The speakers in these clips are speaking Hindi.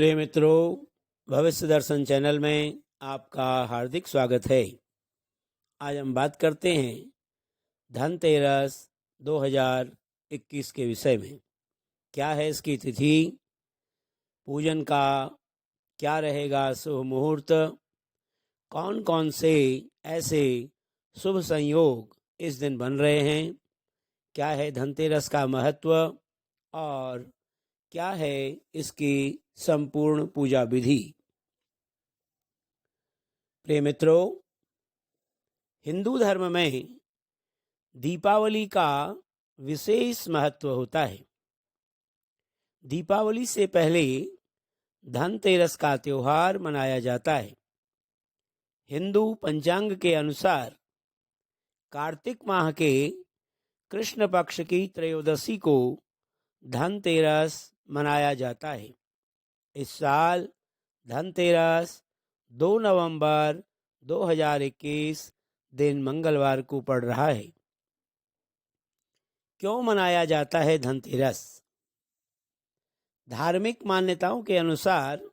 प्रिय मित्रों, भविष्य दर्शन चैनल में आपका हार्दिक स्वागत है। आज हम बात करते हैं धनतेरस 2021 के विषय में। क्या है इसकी तिथि, पूजन का क्या रहेगा शुभ मुहूर्त, कौन कौन से ऐसे शुभ संयोग इस दिन बन रहे हैं, क्या है धनतेरस का महत्व और क्या है इसकी संपूर्ण पूजा विधि। प्रिय मित्रों, हिंदू धर्म में दीपावली का विशेष महत्व होता है। दीपावली से पहले धनतेरस का त्योहार मनाया जाता है। हिंदू पंचांग के अनुसार कार्तिक माह के कृष्ण पक्ष की त्रयोदशी को धनतेरस मनाया जाता है। इस साल धनतेरस 2 नवंबर 2021 दिन मंगलवार को पड़ रहा है। क्यों मनाया जाता है धनतेरस? धार्मिक मान्यताओं के अनुसार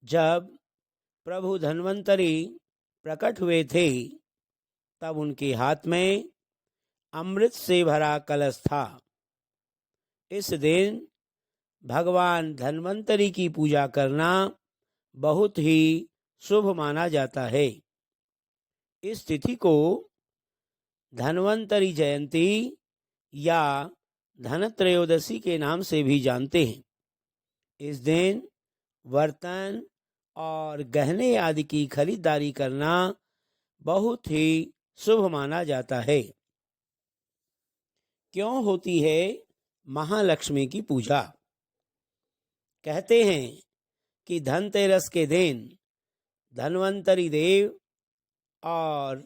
जब प्रभु धन्वंतरी प्रकट हुए थे तब उनके हाथ में अमृत से भरा कलश था। इस दिन भगवान धन्वंतरी की पूजा करना बहुत ही शुभ माना जाता है। इस तिथि को धन्वंतरी जयंती या धनत्रयोदशी के नाम से भी जानते हैं। इस दिन बर्तन और गहने आदि की खरीदारी करना बहुत ही शुभ माना जाता है। क्यों होती है महालक्ष्मी की पूजा? कहते हैं कि धनतेरस के दिन धन्वंतरी देव और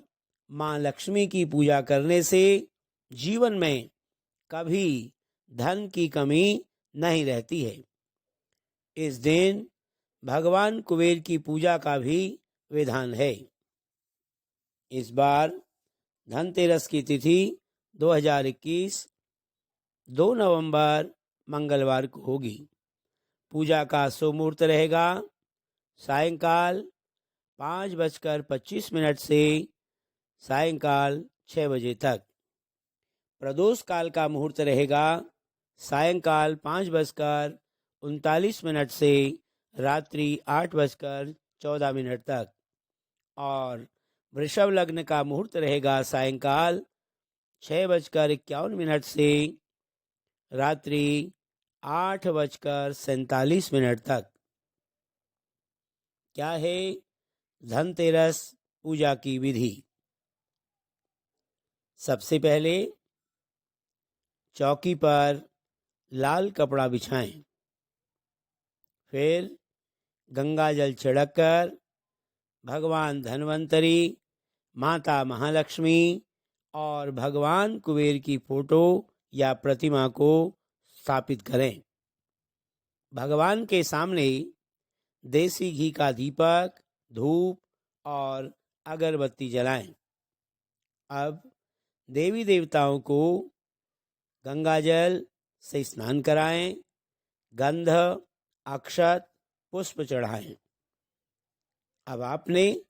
माँ लक्ष्मी की पूजा करने से जीवन में कभी धन की कमी नहीं रहती है। इस दिन भगवान कुबेर की पूजा का भी विधान है। इस बार धनतेरस की तिथि 2021 2 नवंबर मंगलवार को होगी। पूजा का शुभ मुहूर्त रहेगा सायंकाल 5:25 से सायंकाल 6 बजे तक। प्रदोष काल का मुहूर्त रहेगा सायंकाल 5:39 से रात्रि 8:14 तक और वृषभ लग्न का मुहूर्त रहेगा सायंकाल 6:51 से रात्रि 8:47 तक। क्या है धनतेरस पूजा की विधि? सबसे पहले चौकी पर लाल कपड़ा बिछाएं, फिर गंगा जल छिड़ककर भगवान धन्वंतरी, माता महालक्ष्मी और भगवान कुबेर की फोटो या प्रतिमा को स्थापित करें। भगवान के सामने देसी घी का दीपक, धूप और अगरबत्ती जलाएं। अब देवी देवताओं को गंगाजल से स्नान कराएं, गंध, अक्षत, पुष्प चढ़ाएं। अब आपने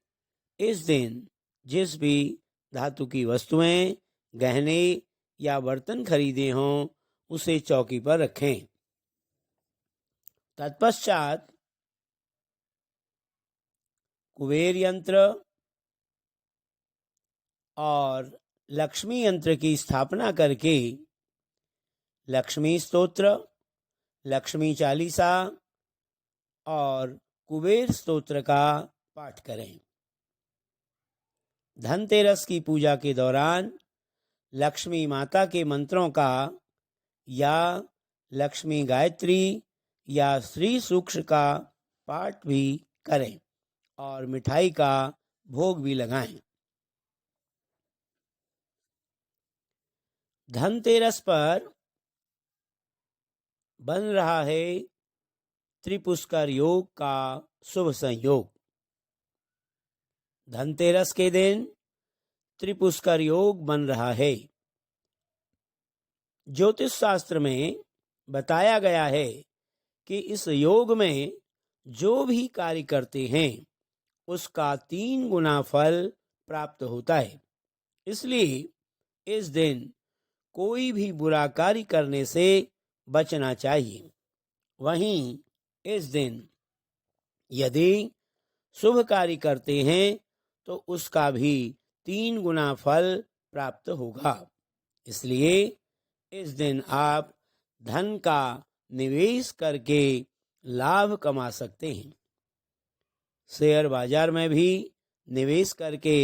इस दिन जिस भी धातु की वस्तुएं, गहने या बर्तन खरीदे हों उसे चौकी पर रखें। तत्पश्चात कुबेर यंत्र और लक्ष्मी यंत्र की स्थापना करके लक्ष्मी स्तोत्र, लक्ष्मी चालीसा और कुबेर स्तोत्र का पाठ करें। धनतेरस की पूजा के दौरान लक्ष्मी माता के मंत्रों का या लक्ष्मी गायत्री या श्री सूक्त का पाठ भी करें और मिठाई का भोग भी लगाएं। धनतेरस पर बन रहा है त्रिपुष्कर योग का शुभ संयोग। धनतेरस के दिन त्रिपुष्कर योग बन रहा है। ज्योतिष शास्त्र में बताया गया है कि इस योग में जो भी कार्य करते हैं उसका 3 गुना फल प्राप्त होता है। इसलिए इस दिन कोई भी बुरा कार्य करने से बचना चाहिए। वहीं इस दिन यदि शुभ कार्य करते हैं तो उसका भी 3 गुना फल प्राप्त होगा। इसलिए इस दिन आप धन का निवेश करके लाभ कमा सकते हैं। शेयर बाजार में भी निवेश करके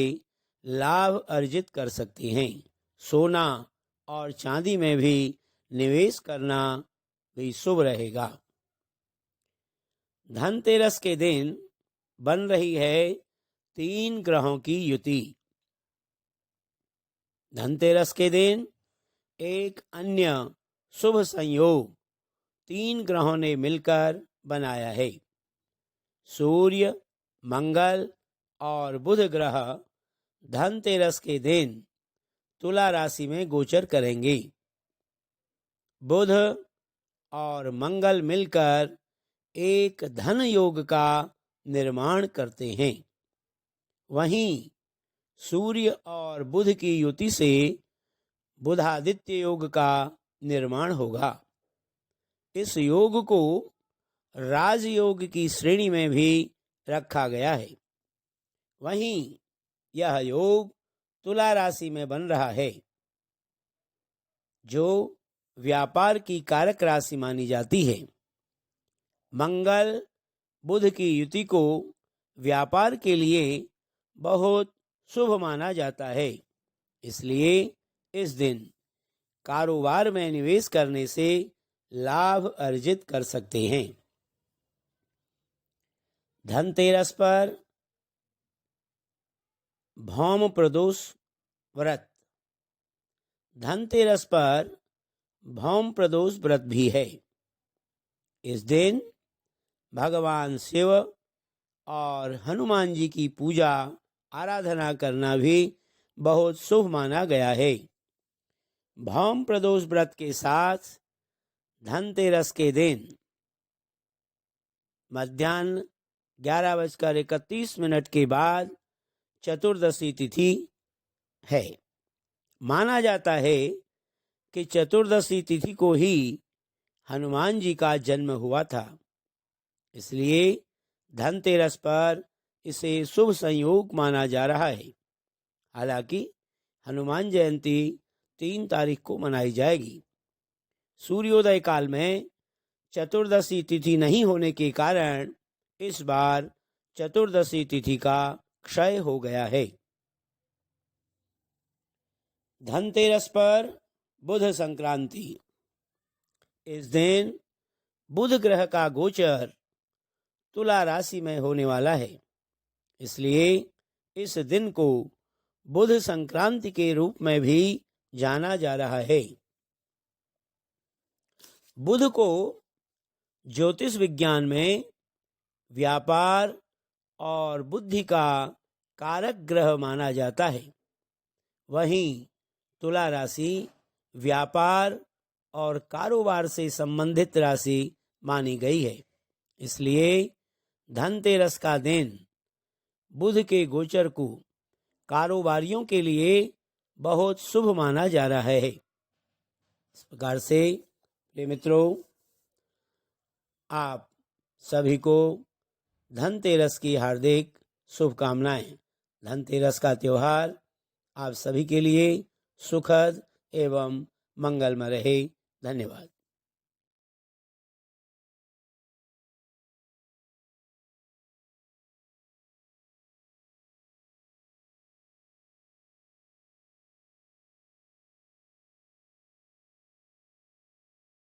लाभ अर्जित कर सकते हैं। सोना और चांदी में भी निवेश करना भी शुभ रहेगा। धनतेरस के दिन बन रही है 3 ग्रहों की युति। धनतेरस के दिन एक अन्य शुभ संयोग 3 ग्रहों ने मिलकर बनाया है। सूर्य, मंगल और बुध ग्रह धनतेरस के दिन तुला राशि में गोचर करेंगे। बुध और मंगल मिलकर एक धन योग का निर्माण करते हैं। वहीं सूर्य और बुध की युति से बुधादित्य योग का निर्माण होगा। इस योग को राजयोग की श्रेणी में भी रखा गया है। वहीं यह योग तुला राशि में बन रहा है, जो व्यापार की कारक राशि मानी जाती है। मंगल बुध की युति को व्यापार के लिए बहुत शुभ माना जाता है। इसलिए इस दिन कारोबार में निवेश करने से लाभ अर्जित कर सकते हैं। धनतेरस पर भौम प्रदोष व्रत। धनतेरस पर भौम प्रदोष व्रत भी है। इस दिन भगवान शिव और हनुमान जी की पूजा आराधना करना भी बहुत शुभ माना गया है। भौम प्रदोष व्रत के साथ धनतेरस के दिन मध्याह्न 11:31 के बाद चतुर्दशी तिथि है। माना जाता है कि चतुर्दशी तिथि को ही हनुमान जी का जन्म हुआ था। इसलिए धनतेरस पर इसे शुभ संयोग माना जा रहा है। हालांकि हनुमान जयंती 3 तारीख को मनाई जाएगी। सूर्योदय काल में चतुर्दशी तिथि नहीं होने के कारण इस बार चतुर्दशी तिथि का क्षय हो गया है। धनतेरस पर बुध संक्रांति। इस दिन बुध ग्रह का गोचर तुला राशि में होने वाला है। इसलिए इस दिन को बुध संक्रांति के रूप में भी जाना जा रहा है। बुध को ज्योतिष विज्ञान में व्यापार और बुद्धि का कारक ग्रह माना जाता है। वहीं तुला राशि व्यापार और कारोबार से संबंधित राशि मानी गई है। इसलिए धनतेरस का दिन बुध के गोचर को कारोबारियों के लिए बहुत शुभ माना जा रहा है। इस प्रकार से प्रिय मित्रों, आप सभी को धनतेरस की हार्दिक शुभकामनाएं। धनतेरस का त्योहार आप सभी के लिए सुखद एवं मंगलमय रहे। धन्यवाद।